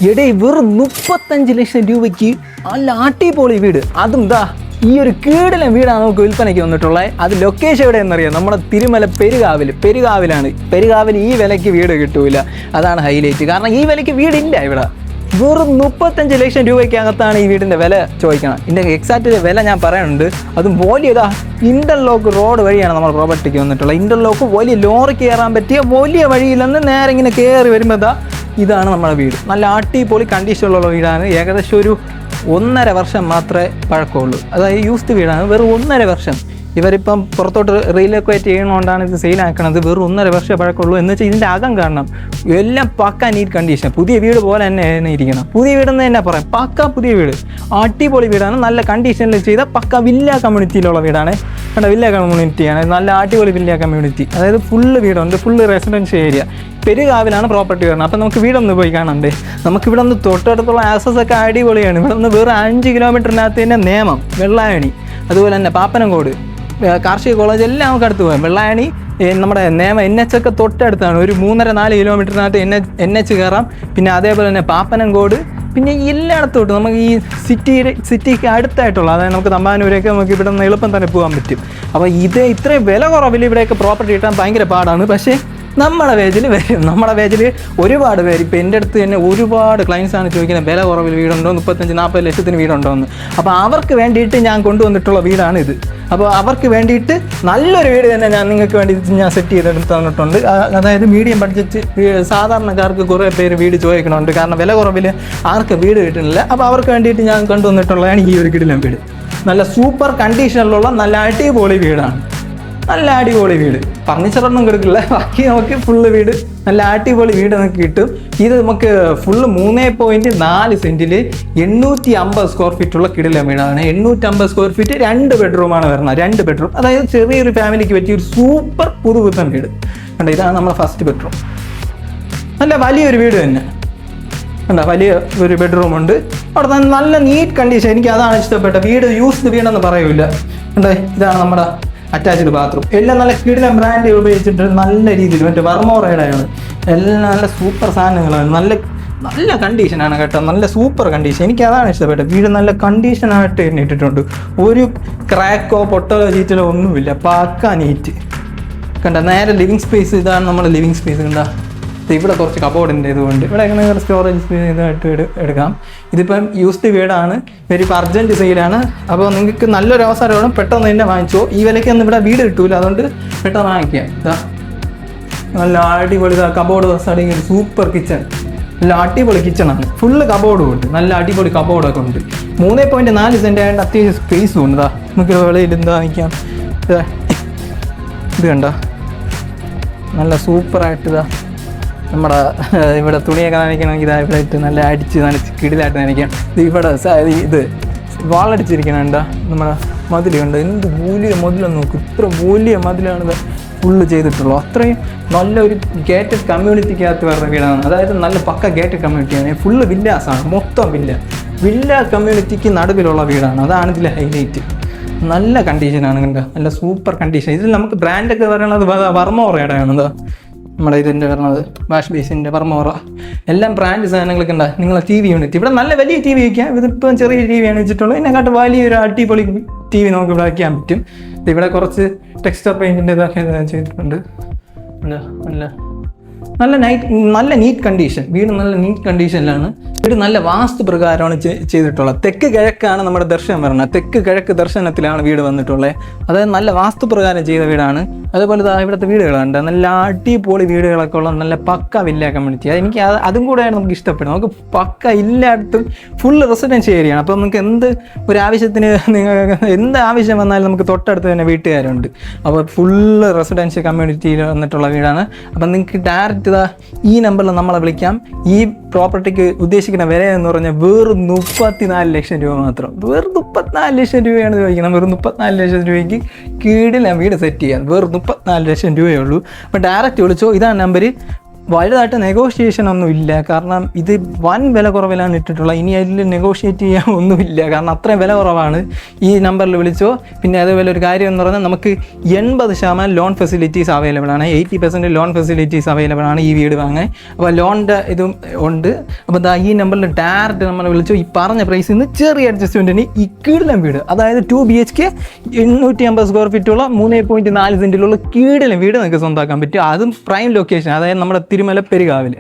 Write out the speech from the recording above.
എടേ വെറും 35 ലക്ഷം രൂപയ്ക്ക് നല്ല അടിപൊളി വീട്. അതും ദാ ഈ ഒരു കീടിലെ വീടാണ് നമുക്ക് വിൽപ്പനയ്ക്ക് വന്നിട്ടുള്ളത്. അത് ലൊക്കേഷൻ എവിടെയെന്നറിയാം, നമ്മുടെ തിരുമല പെരുകാവിലാണ്. പെരുകാവിൽ ഈ വിലയ്ക്ക് വീട് കിട്ടൂല, അതാണ് ഹൈലൈറ്റ്. കാരണം ഈ വിലയ്ക്ക് വീടില്ല ഇവിടെ. വെറും 35 ലക്ഷം രൂപയ്ക്കകത്താണ് ഈ വീടിൻ്റെ വില ചോദിക്കണം. ഇതിൻ്റെ എക്സാക്റ്റ് വില ഞാൻ പറയുന്നുണ്ട്. അതും വലിയതാ ഇൻ്റർലോക്ക് റോഡ് വഴിയാണ് നമ്മൾ പ്രോപ്പർട്ടിക്ക് വന്നിട്ടുള്ളത്. ഇൻ്റർലോക്ക് വലിയ ലോറി കയറാൻ പറ്റിയ വലിയ വഴിയിൽ നിന്ന് നേരെ ഇങ്ങനെ കയറി വരുമ്പോൾ ഇതാണ് നമ്മുടെ വീട്. നല്ല അടിപൊളി കണ്ടീഷനുള്ള വീടാണ്. ഏകദേശം ഒരു 1.5 വർഷം മാത്രമേ പഴക്കമുള്ളൂ. അതായത് യൂസ്ഡ് വീടാണ്. വെറും 1.5 വർഷം. ഇവരിപ്പം പുറത്തോട്ട് റീലൊക്കേറ്റ് ചെയ്യണോണ്ടാണ് ഇത് സെയിലാക്കണത്. വെറും 1.5 വർഷം പഴക്കമുള്ളൂ. എന്ന് വെച്ചാൽ ഇതിൻ്റെ അകം കാണണം, എല്ലാം പക്ക നീറ്റ് കണ്ടീഷൻ. പുതിയ വീട് പോലെ തന്നെ ഇരിക്കണം. പുതിയ വീടെന്ന് തന്നെ പറയാം, പക്ക പുതിയ വീട്. അടിപൊളി വീടാണ്. നല്ല കണ്ടീഷനിൽ ചെയ്ത പക്ക വില്ല കമ്മ്യൂണിറ്റിയിലുള്ള വീടാണ്. കണ്ട വില്ല കമ്മ്യൂണിറ്റിയാണ്. നല്ല അടിപൊളി വില്ല കമ്മ്യൂണിറ്റി. അതായത് ഫുള്ള് വീടുണ്ട്, ഫുള്ള് റെസിഡൻഷ്യൽ ഏരിയ. പെരുകാവിലാണ് പ്രോപ്പർട്ടി വരുന്നത്. അപ്പം നമുക്ക് വീടൊന്ന് പോയി കാണണ്ടേ? നമുക്കിവിടെ നിന്ന് തൊട്ടടുത്തുള്ള ആക്സസ് ഒക്കെ അടിപൊളിയാണ്. ഇവിടെ നിന്ന് വേറെ 5 കിലോമീറ്ററിനകത്ത് തന്നെ നേമം, വെള്ളായണി, അതുപോലെ തന്നെ പാപ്പനംകോട് കാർഷിക കോളേജ് എല്ലാം നമുക്ക് അടുത്ത് പോകാം. വെള്ളായണി നമ്മുടെ നേമ NH ഒക്കെ തൊട്ടടുത്താണ്. ഒരു 3.5-4 കിലോമീറ്ററിനകത്ത് NH കയറാം. പിന്നെ അതേപോലെ തന്നെ പാപ്പനംകോട്, പിന്നെ എല്ലായിടത്തോട്ടും നമുക്ക് ഈ സിറ്റിക്ക് അടുത്തായിട്ടുള്ള, അതായത് നമുക്ക് തമ്പാനൂരൊക്കെ നമുക്ക് ഇവിടെ നിന്ന് എളുപ്പം തന്നെ പോകാൻ പറ്റും. അപ്പോൾ ഇത്രയും വില കുറവിൽ ഇവിടെയൊക്കെ പ്രോപ്പർട്ടി കിട്ടാൻ ഭയങ്കര പാടാണ്. പക്ഷേ നമ്മുടെ പേജിൽ വരും. നമ്മുടെ പേജിൽ ഒരുപാട് പേര്, ഇപ്പോൾ എൻ്റെ അടുത്ത് തന്നെ ഒരുപാട് ക്ലയൻസാണ് ചോദിക്കുന്നത് വില കുറവിൽ വീടുണ്ടോ, 35-40 ലക്ഷത്തിന് വീടുണ്ടോ എന്ന്. അപ്പോൾ അവർക്ക് വേണ്ടിയിട്ട് ഞാൻ കൊണ്ടുവന്നിട്ടുള്ള വീടാണിത്. അപ്പോൾ അവർക്ക് വേണ്ടിയിട്ട് നല്ലൊരു വീട് തന്നെ നിങ്ങൾക്ക് വേണ്ടിയിട്ട് ഞാൻ സെറ്റ് ചെയ്തെടുത്ത് തന്നിട്ടുണ്ട്. അതായത് മീഡിയം ബഡ്ജറ്റ് സാധാരണക്കാർക്ക് കുറേ പേര് വീട് ചോദിക്കണമുണ്ട്. കാരണം വില കുറവിൽ ആർക്ക് വീട് കിട്ടുന്നില്ല. അപ്പോൾ അവർക്ക് വേണ്ടിയിട്ട് ഞാൻ കൊണ്ടുവന്നിട്ടുള്ളതാണ് ഈ ഒരു കിടിലൻ വീട്. നല്ല സൂപ്പർ കണ്ടീഷനിലുള്ള നല്ല അടിപൊളി വീടാണ്. നല്ല അടിപൊളി വീട്. ഫർണിച്ചറൊന്നും കൊടുക്കില്ല, ബാക്കി നമുക്ക് ഫുള്ള് വീട്, നല്ല അടിപൊളി വീട് നമുക്ക് കിട്ടും. ഇത് നമുക്ക് ഫുള്ള് 3.4 സെൻറ്റിൽ 850 സ്ക്വയർ ഫീറ്റുള്ള കിടിലൻ വീടാണ്. 850 സ്ക്വയർ ഫീറ്റ് 2 ബെഡ്റൂമാണ് വരുന്നത്. 2 ബെഡ്റൂം, അതായത് ചെറിയൊരു ഫാമിലിക്ക് പറ്റിയ ഒരു സൂപ്പർ പുതുപുത്തൻ വീട്. കണ്ടോ, ഇതാണ് നമ്മുടെ ഫസ്റ്റ് ബെഡ്റൂം. നല്ല വലിയൊരു വീട് തന്നെ. കണ്ടോ, വലിയ ഒരു ബെഡ്റൂം ഉണ്ട്. അവിടെ നല്ല നീറ്റ് കണ്ടീഷൻ. എനിക്ക് അതാണ് ഇഷ്ടപ്പെട്ട വീട്. യൂസ്ഡ് വീടെന്ന് പറയൂല. കണ്ടോ, ഇതാണ് നമ്മുടെ അറ്റാച്ച്ഡ് ബാത്റൂം. എല്ലാം നല്ല കിടിലൻ ബ്രാൻഡ് ഉപയോഗിച്ചിട്ട് നല്ല രീതിയിൽ മറ്റേ വർമോറയുടെയാണ്. എല്ലാം നല്ല സൂപ്പർ സാധനങ്ങളാണ്. നല്ല കണ്ടീഷനാണ് കേട്ടോ, നല്ല സൂപ്പർ കണ്ടീഷൻ. എനിക്ക് അതാണ് ഇഷ്ടപ്പെട്ടത്. വീട് നല്ല കണ്ടീഷനായിട്ട് തന്നെ ഇട്ടിട്ടുണ്ട്. ഒരു ക്രാക്കോ പൊട്ടലോ ചീറ്റലോ ഒന്നുമില്ല, പക്ക നീറ്റ്. കണ്ട, നേരെ ലിവിങ് സ്പേസ്. ഇതാണ് നമ്മുടെ ലിവിങ് സ്പേസ്. കണ്ട, ഇവിടെ കുറച്ച് കബോർഡിൻ്റെ ഇതുകൊണ്ട് ഇവിടെ എങ്ങനെ സ്റ്റോറേജ് സ്പേസ് ഇതായിട്ട് എടുക്കാം. ഇതിപ്പം യൂസ്ഡ് വീടാണ്, വെരി അർജൻറ്റ് സെയിലാണ്. അപ്പോൾ നിങ്ങൾക്ക് നല്ലൊരു അവസരമാണ്, പെട്ടെന്ന് തന്നെ വാങ്ങിച്ചോ. ഈ വിലയ്ക്കൊന്നും ഇവിടെ വീട് കിട്ടൂല, അതുകൊണ്ട് പെട്ടെന്ന് വാങ്ങിക്കാം. ഇതാ നല്ല അടിപൊളി കബോർഡ് സൈഡിങ്, സൂപ്പർ കിച്ചൺ. നല്ല അടിപൊളി കിച്ചണാണ്. ഫുള്ള് കബോർഡും ഉണ്ട്, നല്ല അടിപൊളി കബോർഡൊക്കെ ഉണ്ട്. 3.4 സെൻറ്റ് ആയതുകൊണ്ട് അത്യാവശ്യം സ്പേസും ഉണ്ട്. നമുക്ക് വെളിയിൽ എന്താ വാങ്ങിക്കാം. ഇത് കണ്ട, നല്ല സൂപ്പറായിട്ട് നമ്മുടെ ഇവിടെ തുണിയൊക്കെ നനയ്ക്കണമെങ്കിൽ ഇവിടെ ഇട്ട് നല്ല നനച്ച് കിടിലായിട്ട് നനയ്ക്കാം. ഇവിടെ ഇത് വാളടിച്ചിരിക്കണുണ്ട നമ്മുടെ മതിലുണ്ട്. എന്ത് മൂല്യ മതിലെന്ന് നോക്കും, ഇത്ര മൂല്യ മതിലാണ് ഫുള്ള് ചെയ്തിട്ടുള്ളൂ. അത്രയും നല്ലൊരു ഗേറ്റഡ് കമ്മ്യൂണിറ്റിക്കകത്ത് വരുന്ന വീടാണ്. അതായത് നല്ല പക്ക ഗേറ്റഡ് കമ്മ്യൂണിറ്റിയാണ്. ഫുള്ള് വില്ലാസാണ്, മൊത്തം വില്ല കമ്മ്യൂണിറ്റിക്ക് നടുവിലുള്ള വീടാണ്. അതാണ് ഇതിലെ ഹൈലൈറ്റ്. നല്ല കണ്ടീഷനാണ് കണ്ടോ, നല്ല സൂപ്പർ കണ്ടീഷൻ. ഇതിൽ നമുക്ക് ബ്രാൻഡൊക്കെ പറയണത് വർമോറയുടെ ആണ്. എന്താ നമ്മുടെ ഇതിൻ്റെ വരുന്നത് വാഷ് ബേസിൻ്റെ വർമോറ, എല്ലാം ബ്രാൻഡ് സാധനങ്ങളൊക്കെ ഉണ്ട്. നിങ്ങളെ TV യൂണിറ്റ് ഇവിടെ നല്ല വലിയ TV വയ്ക്കാം. ഇതിപ്പം ചെറിയ TV ആണ് വെച്ചിട്ടുള്ളത്. ഇതിനെക്കാട്ട് വലിയൊരു അടിപൊളി TV നമുക്ക് ഇവിടെ വയ്ക്കാൻ പറ്റും. ഇവിടെ കുറച്ച് ടെക്സ്ചർ പെയിൻറ്റിൻ്റെ ഇതൊക്കെ ചെയ്തിട്ടുണ്ട്. നല്ല നീറ്റ് കണ്ടീഷൻ. വീട് നല്ല നീറ്റ് കണ്ടീഷനിലാണ്. വീട് നല്ല വാസ്തു പ്രകാരമാണ് ചെയ്തിട്ടുള്ളത്. തെക്ക് കിഴക്കാണ് നമ്മുടെ ദർശനം വരുന്നത്. തെക്ക് കിഴക്ക് ദർശനത്തിലാണ് വീട് വന്നിട്ടുള്ളത്. അതായത് നല്ല വാസ്തു പ്രകാരം ചെയ്ത വീടാണ്. അതുപോലെ ഇവിടുത്തെ വീടുകളുണ്ട്, നല്ല അടിപൊളി വീടുകളൊക്കെ ഉള്ള നല്ല പക്ക വില്ല കമ്മ്യൂണിറ്റി. എനിക്ക് അതും കൂടെയാണ് നമുക്ക് ഇഷ്ടപ്പെടുന്നത്. നമുക്ക് പക്ക എല്ലായിടത്തും ഫുള്ള് റെസിഡൻഷ്യൽ ഏരിയയാണ്. അപ്പോൾ നമുക്ക് ഒരു ആവശ്യത്തിന് എന്ത് ആവശ്യം വന്നാലും നമുക്ക് തൊട്ടടുത്ത് തന്നെ വീട്ടുകാരുണ്ട്. അപ്പോൾ ഫുള്ള് റെസിഡൻഷ്യൽ കമ്മ്യൂണിറ്റിയിൽ വന്നിട്ടുള്ള വീടാണ്. അപ്പം നിങ്ങൾക്ക് ഡയറക്റ്റ് ഈ നമ്പറിൽ നമ്മളെ വിളിക്കാം. ഈ പ്രോപ്പർട്ടിക്ക് ഉദ്ദേശിക്കുന്ന വില എന്ന് പറഞ്ഞാൽ വെറും 34 ലക്ഷം രൂപ മാത്രം. വെറും 34 ലക്ഷം രൂപയാണ് ചോദിക്കുന്നത്. വെറും 34 ലക്ഷം രൂപയ്ക്ക് കീഴിൽ വീട് സെറ്റ് ചെയ്യാൻ വെറും 34 ലക്ഷം രൂപയേ ഉള്ളൂ. അപ്പോൾ ഡയറക്റ്റ് വിളിച്ചോ. ഇതാണ് നമ്പർ. വലുതായിട്ട് നെഗോഷിയേഷൻ ഒന്നും ഇല്ല, കാരണം ഇത് വൻ വില കുറവിലാണ് ഇട്ടിട്ടുള്ളത്. ഇനി അതിൽ നെഗോഷിയേറ്റ് ചെയ്യാൻ ഒന്നുമില്ല, കാരണം അത്രയും വില കുറവാണ്. ഈ നമ്പറിൽ വിളിച്ചോ. പിന്നെ അതേപോലെ ഒരു കാര്യം എന്ന് പറഞ്ഞാൽ നമുക്ക് 80% ലോൺ ഫെസിലിറ്റീസ് അവൈലബിൾ ആണ്. 80% ലോൺ ഫെസിലിറ്റീസ് അവൈലബിൾ ആണ് ഈ വീട് വാങ്ങാൻ. അപ്പോൾ ലോണിൻ്റെ ഇതും ഉണ്ട്. അപ്പോൾ ഈ നമ്പറിൽ ഡയറക്റ്റ് നമ്മൾ വിളിച്ചോ. ഈ പറഞ്ഞ പ്രൈസിൽ നിന്ന് ചെറിയ അഡ്ജസ്റ്റ്മെൻറ്റിന് ഈ കീടിലം വീട്, അതായത് 2 BHK 850 സ്ക്വയർ ഫീറ്റുള്ള 3.4 സെൻറ്റിലുള്ള കീടിലം വീട് നിങ്ങൾക്ക് സ്വന്തമാക്കാൻ പറ്റും. അതും പ്രൈം ലൊക്കേഷൻ, അതായത് നമ്മുടെ തിരുമല പെരുകാവിൽ.